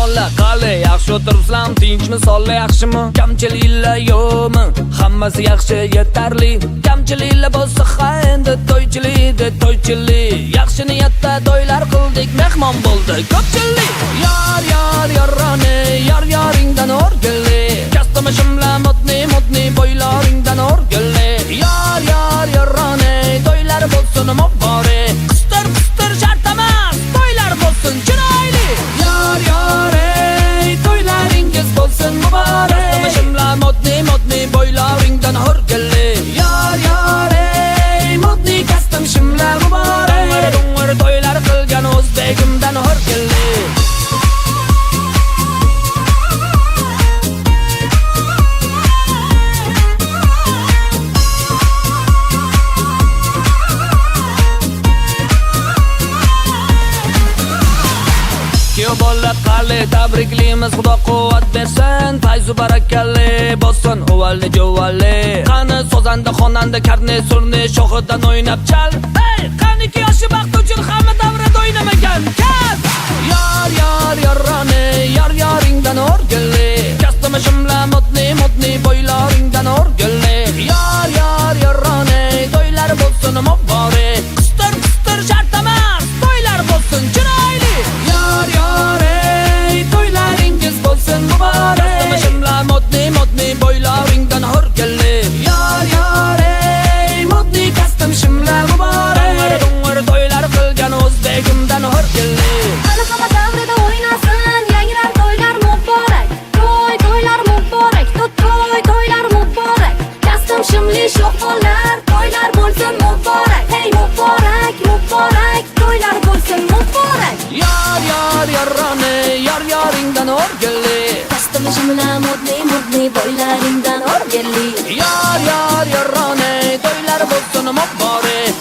bola qali yaxshi o'tiribsizlar, tinchmi, sonlar yaxshimi? Kamchiliklar yo'qmi? Hammasi yaxshi, yetarli. Kamchiliklar bo'lsa ha endi to'ychilik. Yaxshi niyatda to'ylar qildik, mehmon bo'ldi ko'pchilik. Yorrani, yoringdan o'rgili. Kastamishimlar modni bo'ylaringdan o'rgili. Yorrani, to'ylar bo'lsin muborak. Qistir shart emas, to'ylar bo'lsin chiroyli. To'ylaringiz bo'lsin muborak. Kastamishimlar modni bo'ylaringdan o'rgili. Modni kastamishimlar muborak. To'ylar qilgan o'zbegimdan o'rgili. Bola qali tabriklaymiz, Xudo quvvat bersin, fayzu barakalli bo'lsin uvalli jovalli. Qani sozanda xonanda karne surni shohidan o'ynab chal. Hey, qaniki yoshi baxt uchun hamma davrada o'ynamagan kas. Yorrani, yoringdan o'rgili. Kastamishimlar modni bo'ylaringdan o'rgili. Yorrani, to'ylar bo'lsin muborak. Qistir shart emas, to'ylar bo'lsin chiroyli. To'ylaringiz bo'lsin muborak. Kastamishimlar modni bo'ylaringdan o'rgili. Modni kastamishimlar muborak. To'ylar qilgan o'zbegimdan o'rgili. Hali hamma davrida o'ynasin, yangilar to'ylar muborak. To'ylar muborak, to'ylar muborak. Kastamishimli sho'xonlar, to'ylar bo'lsin muborak. Hey muborak, to'ylar bo'lsin muborak. Yorrani, yoringdan o'rgili. Kastamishimlar modni bo'ylaringdan o'rgili. Yorrani, to'ylar bo'lsin muborak.